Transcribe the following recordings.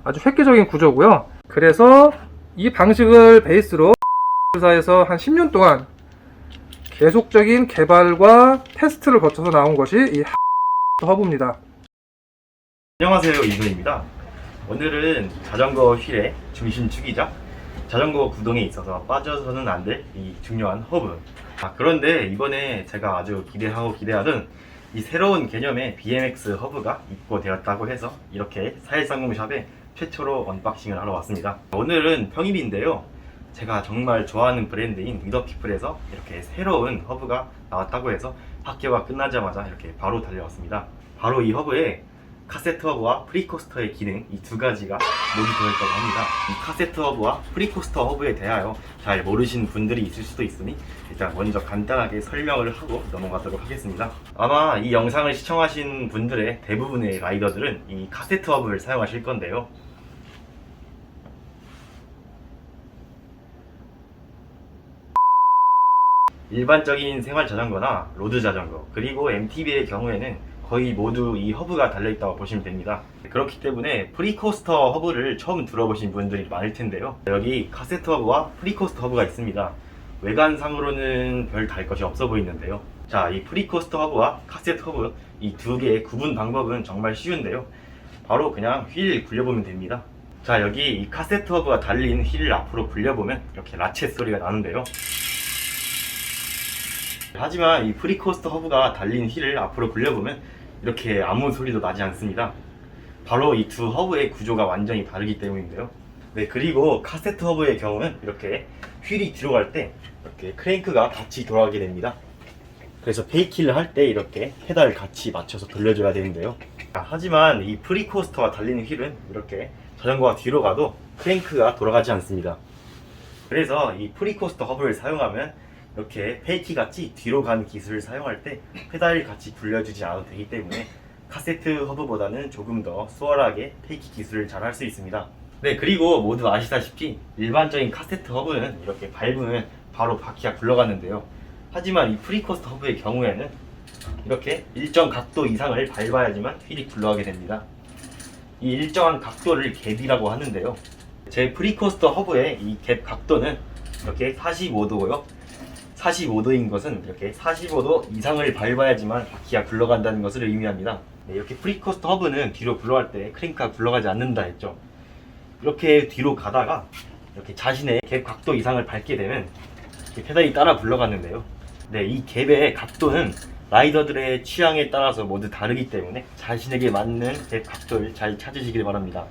아주 획기적인 구조고요. 그래서 이 방식을 베이스로 회사에서 한 10년 동안 계속적인 개발과 테스트를 거쳐서 나온 것이 이 허브입니다. 안녕하세요, 이소입니다. 오늘은 자전거 휠의 중심축이자 자전거 구동에 있어서 빠져서는 안 될 이 중요한 허브. 그런데 이번에 제가 아주 기대하던 이 새로운 개념의 BMX 허브가 입고되었다고 해서 이렇게 4130샵에 최초로 언박싱을 하러 왔습니다. 오늘은 평일인데요, 제가 정말 좋아하는 브랜드인 위더피플에서 이렇게 새로운 허브가 나왔다고 해서 학교가 끝나자마자 이렇게 바로 달려왔습니다. 바로 이 허브에 카세트 허브와 프리코스터의 기능, 이 두 가지가 모두 들어있다고 합니다. 이 카세트 허브와 프리코스터 허브에 대하여 잘 모르시는 분들이 있을 수도 있으니 일단 먼저 간단하게 설명을 하고 넘어가도록 하겠습니다. 아마 이 영상을 시청하신 분들의 대부분의 라이더들은 이 카세트 허브를 사용하실 건데요, 일반적인 생활 자전거나 로드 자전거, 그리고 MTB의 경우에는 거의 모두 이 허브가 달려있다고 보시면 됩니다. 그렇기 때문에 프리코스터 허브를 처음 들어보신 분들이 많을 텐데요, 여기 카세트 허브와 프리코스터 허브가 있습니다. 외관상으로는 별 다를 것이 없어 보이는데요, 자, 이 프리코스터 허브와 카세트 허브, 이 두 개의 구분 방법은 정말 쉬운데요, 바로 그냥 휠 굴려보면 됩니다. 자, 여기 이 카세트 허브가 달린 휠을 앞으로 굴려보면 이렇게 라쳇 소리가 나는데요, 하지만 이 프리코스터 허브가 달린 휠을 앞으로 굴려보면 이렇게 아무 소리도 나지 않습니다. 바로 이 두 허브의 구조가 완전히 다르기 때문인데요. 네, 그리고 카세트 허브의 경우는 이렇게 휠이 뒤로 갈 때 이렇게 크랭크가 같이 돌아가게 됩니다. 그래서 페이키를 할 때 이렇게 페달을 같이 맞춰서 돌려줘야 되는데요, 하지만 이 프리코스터가 달리는 휠은 이렇게 자전거가 뒤로 가도 크랭크가 돌아가지 않습니다. 그래서 이 프리코스터 허브를 사용하면 이렇게 페이키 같이 뒤로 간 기술을 사용할 때 페달을 같이 굴려주지 않아도 되기 때문에 카세트 허브보다는 조금 더 수월하게 페이키 기술을 잘 할 수 있습니다. 네, 그리고 모두 아시다시피 일반적인 카세트 허브는 이렇게 밟으면 바로 바퀴가 굴러가는데요, 하지만 이 프리코스터 허브의 경우에는 이렇게 일정 각도 이상을 밟아야지만 휠이 굴러가게 됩니다. 이 일정한 각도를 갭이라고 하는데요, 제 프리코스터 허브의 이 갭 각도는 이렇게 45도고요 45도인 것은 이렇게 45도 이상을 밟아야지만 바퀴가 굴러간다는 것을 의미합니다. 네, 이렇게 프리코스터 허브는 뒤로 굴러갈 때 크랭크가 굴러가지 않는다 했죠. 이렇게 뒤로 가다가 이렇게 자신의 갭 각도 이상을 밟게 되면 이렇게 페달이 따라 굴러가는데요, 네, 이 갭의 각도는 라이더들의 취향에 따라서 모두 다르기 때문에 자신에게 맞는 갭 각도를 잘 찾으시길 바랍니다.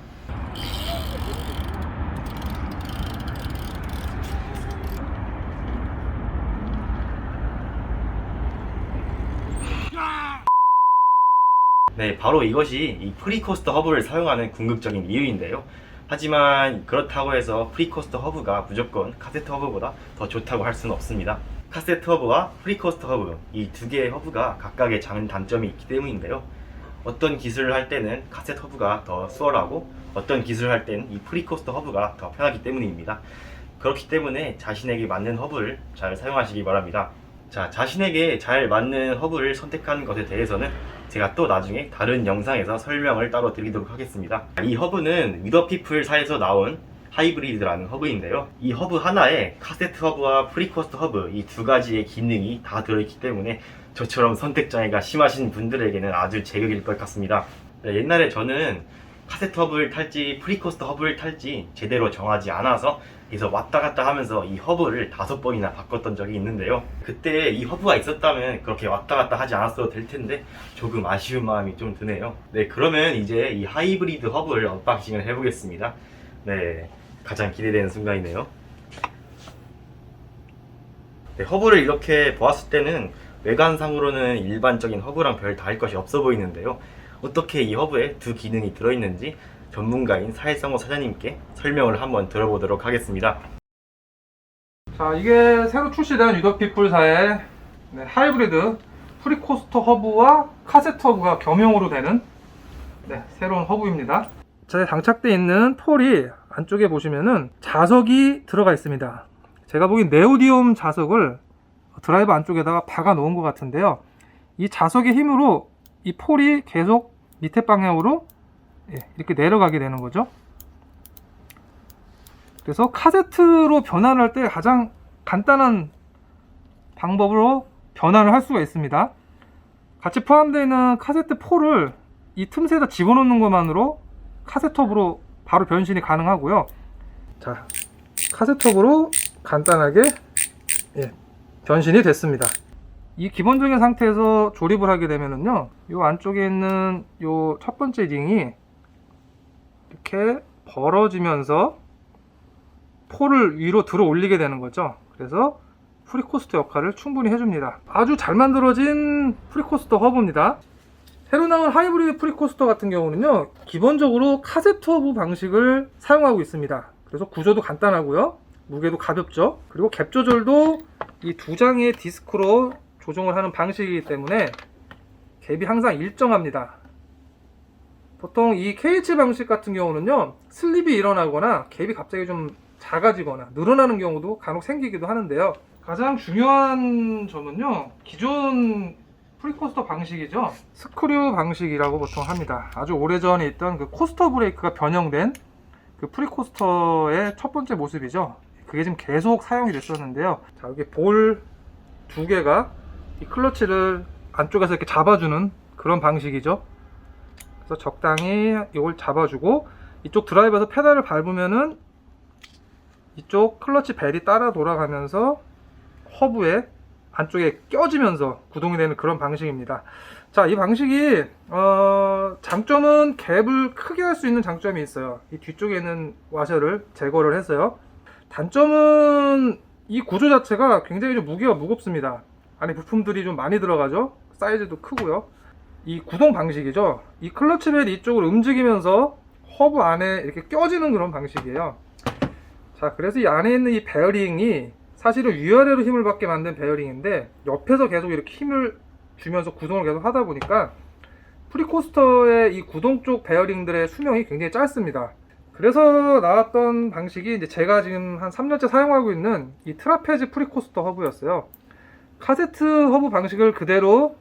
네, 바로 이것이 이 프리코스터 허브를 사용하는 궁극적인 이유인데요, 하지만 그렇다고 해서 프리코스터 허브가 무조건 카세트 허브보다 더 좋다고 할 수는 없습니다. 카세트 허브와 프리코스터 허브, 이 두 개의 허브가 각각의 장단점이 있기 때문인데요, 어떤 기술을 할 때는 카세트 허브가 더 수월하고 어떤 기술을 할 때는 이 프리코스터 허브가 더 편하기 때문입니다. 그렇기 때문에 자신에게 맞는 허브를 잘 사용하시기 바랍니다. 자, 자신에게 잘 맞는 허브를 선택하는 것에 대해서는 제가 또 나중에 다른 영상에서 설명을 따로 드리도록 하겠습니다. 이 허브는 위더피플사에서 나온 하이브리드라는 허브인데요, 이 허브 하나에 카세트 허브와 프리코스터 허브, 이 두 가지의 기능이 다 들어있기 때문에 저처럼 선택장애가 심하신 분들에게는 아주 제격일 것 같습니다. 네, 옛날에 저는 카세트 허브를 탈지 프리코스터 허브를 탈지 제대로 정하지 않아서 그래서 왔다 갔다 하면서 이 허브를 5번이나 바꿨던 적이 있는데요, 그때 이 허브가 있었다면 그렇게 왔다 갔다 하지 않았어도 될 텐데 조금 아쉬운 마음이 좀 드네요. 네, 그러면 이제 이 하이브리드 허브를 언박싱을 해보겠습니다. 네, 가장 기대되는 순간이네요. 네, 허브를 이렇게 보았을 때는 외관상으로는 일반적인 허브랑 별 다를 것이 없어 보이는데요, 어떻게 이 허브에 두 기능이 들어있는지 전문가인 4130 사장님께 설명을 한번 들어보도록 하겠습니다. 자, 이게 새로 출시된 위더피플사의 하이브리드 프리코스터 허브와 카세트 허브가 겸용으로 되는 새로운 허브입니다. 제 장착되어 있는 폴이 안쪽에 보시면은 자석이 들어가 있습니다. 제가 보기엔 네오디움 자석을 드라이버 안쪽에다가 박아 놓은 것 같은데요, 이 자석의 힘으로 이 폴이 계속 밑에 방향으로 이렇게 내려가게 되는 거죠. 그래서 카세트로 변환할 때 가장 간단한 방법으로 변환을 할 수가 있습니다. 같이 포함되어 있는 카세트 4를 이 틈새에다 집어넣는 것만으로 카세트업으로 바로 변신이 가능하고요. 자, 카세트업으로 간단하게 변신이 됐습니다. 이 기본적인 상태에서 조립을 하게 되면은요, 요 안쪽에 있는 요 첫 번째 링이 이렇게 벌어지면서 폴을 위로 들어 올리게 되는 거죠. 그래서 프리코스터 역할을 충분히 해줍니다. 아주 잘 만들어진 프리코스터 허브입니다. 새로 나온 하이브리드 프리코스터 같은 경우는요, 기본적으로 카세트 허브 방식을 사용하고 있습니다. 그래서 구조도 간단하고요, 무게도 가볍죠. 그리고 갭 조절도 이 두 장의 디스크로 조정을 하는 방식이기 때문에 갭이 항상 일정합니다. 보통 이 KH 방식 같은 경우는요, 슬립이 일어나거나 갭이 갑자기 좀 작아지거나 늘어나는 경우도 간혹 생기기도 하는데요. 가장 중요한 점은요, 기존 프리코스터 방식이죠. 스크류 방식이라고 보통 합니다. 아주 오래전에 있던 그 코스터 브레이크가 변형된 그 프리코스터의 첫 번째 모습이죠. 그게 지금 계속 사용이 됐었는데요. 자, 여기 볼 두 개가 이 클러치를 안쪽에서 이렇게 잡아주는 그런 방식이죠. 그래서 적당히 이걸 잡아주고, 이쪽 드라이버에서 페달을 밟으면은 이쪽 클러치 벨이 따라 돌아가면서 허브에 안쪽에 껴지면서 구동이 되는 그런 방식입니다. 자, 이 방식이 장점은 갭을 크게 할 수 있는 장점이 있어요. 이 뒤쪽에 있는 와셔를 제거를 해서요. 단점은 이 구조 자체가 굉장히 좀 무게가 무겁습니다. 안에 부품들이 좀 많이 들어가죠. 사이즈도 크고요. 이 구동 방식이죠. 이 클러치 벨이 이쪽으로 움직이면서 허브 안에 이렇게 껴지는 그런 방식이에요. 자, 그래서 이 안에 있는 이 베어링이 사실은 위아래로 힘을 받게 만든 베어링인데, 옆에서 계속 이렇게 힘을 주면서 구동을 계속 하다 보니까 프리코스터의 이 구동 쪽 베어링들의 수명이 굉장히 짧습니다. 그래서 나왔던 방식이 이제 제가 지금 한 3년째 사용하고 있는 이 트라페즈 프리코스터 허브였어요. 카세트 허브 방식을 그대로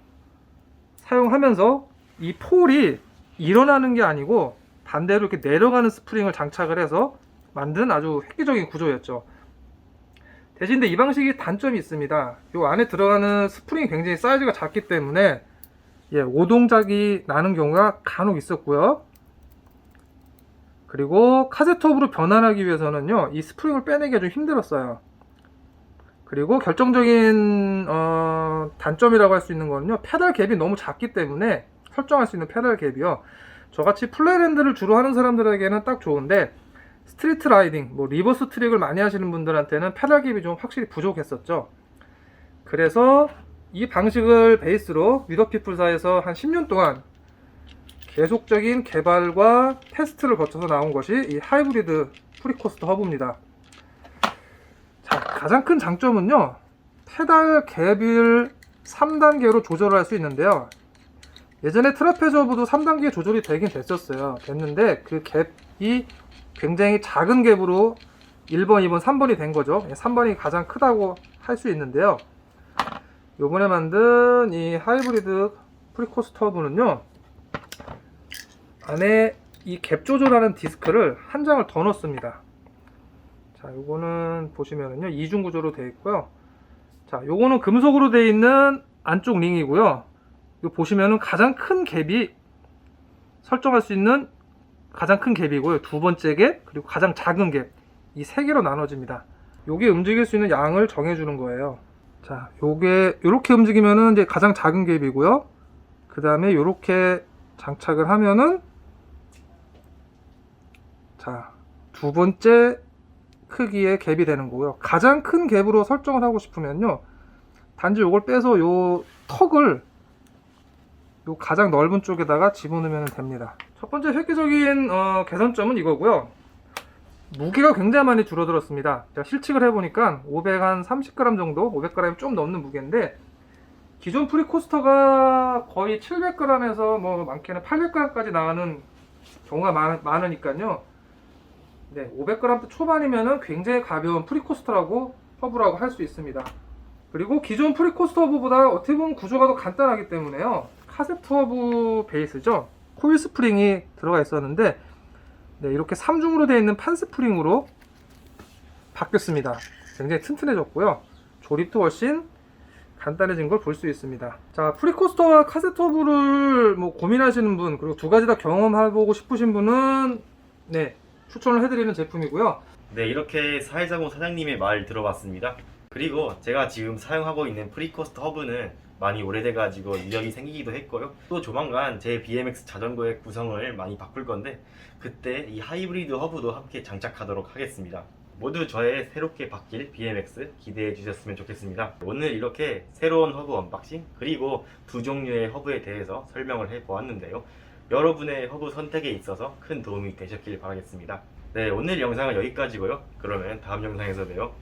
사용하면서 이 폴이 일어나는 게 아니고 반대로 이렇게 내려가는 스프링을 장착을 해서 만든 아주 획기적인 구조였죠. 대신 이 방식이 단점이 있습니다. 이 안에 들어가는 스프링이 굉장히 사이즈가 작기 때문에 오동작이 나는 경우가 간혹 있었고요. 그리고 카세트업으로 변환하기 위해서는요, 이 스프링을 빼내기가 좀 힘들었어요. 그리고 결정적인 단점이라고 할 수 있는 거는요, 페달 갭이 너무 작기 때문에, 설정할 수 있는 페달 갭이요, 저같이 플랫핸드를 주로 하는 사람들에게는 딱 좋은데, 스트리트 라이딩, 리버스 트릭을 많이 하시는 분들한테는 페달 갭이 좀 확실히 부족했었죠. 그래서 이 방식을 베이스로 위더피플사에서 한 10년 동안 계속적인 개발과 테스트를 거쳐서 나온 것이 이 하이브리드 프리코스터 허브입니다. 자, 가장 큰 장점은요, 페달 갭을 3단계로 조절할 수 있는데요. 예전에 트라페즈 허브도 3단계 조절이 되긴 됐는데 그 갭이 굉장히 작은 갭으로 1번, 2번, 3번이 된 거죠. 3번이 가장 크다고 할 수 있는데요. 요번에 만든 이 하이브리드 프리코스터 허브는요, 안에 이 갭 조절하는 디스크를 한 장을 더 넣습니다. 자, 요거는 보시면은요, 이중 구조로 되어 있고요. 자, 요거는 금속으로 되어 있는 안쪽 링이고요. 이거 보시면은 가장 큰 갭이 설정할 수 있는 가장 큰 갭이고요. 두 번째 갭, 그리고 가장 작은 갭, 이 세 개로 나눠집니다. 요게 움직일 수 있는 양을 정해주는 거예요. 자, 요게 요렇게 움직이면은 이제 가장 작은 갭이고요. 그 다음에 요렇게 장착을 하면은, 자, 두 번째 크기의 갭이 되는 거고요. 가장 큰 갭으로 설정을 하고 싶으면요, 단지 요걸 빼서 요 턱을 요 가장 넓은 쪽에다가 집어넣으면 됩니다. 첫 번째 획기적인 개선점은 이거고요. 무게가 굉장히 많이 줄어들었습니다. 제가 실측을 해보니까 530g 정도, 500g이 좀 넘는 무게인데, 기존 프리코스터가 거의 700g에서 많게는 800g까지 나가는 경우가 많으니까요. 네, 500g 초반이면은 굉장히 가벼운 프리코스터라고, 허브라고 할 수 있습니다. 그리고 기존 프리코스터 허브보다 어떻게 보면 구조가 더 간단하기 때문에요, 카세트 허브 베이스죠. 코일 스프링이 들어가 있었는데, 네, 이렇게 3중으로 되어 있는 판 스프링으로 바뀌었습니다. 굉장히 튼튼해졌고요. 조립도 훨씬 간단해진 걸 볼 수 있습니다. 자, 프리코스터와 카세트 허브를 뭐 고민하시는 분, 그리고 두 가지 다 경험해보고 싶으신 분은 네, 추천을 해드리는 제품이고요. 네, 이렇게 사회자공 사장님의 말 들어봤습니다. 그리고 제가 지금 사용하고 있는 프리코스터 허브는 많이 오래돼가지고 이력이 생기기도 했고요. 또 조만간 제 BMX 자전거의 구성을 많이 바꿀 건데 그때 이 하이브리드 허브도 함께 장착하도록 하겠습니다. 모두 저의 새롭게 바뀔 BMX 기대해 주셨으면 좋겠습니다. 오늘 이렇게 새로운 허브 언박싱 그리고 두 종류의 허브에 대해서 설명을 해 보았는데요. 여러분의 허브 선택에 있어서 큰 도움이 되셨길 바라겠습니다. 네, 오늘 영상은 여기까지고요. 그러면 다음 영상에서 봬요.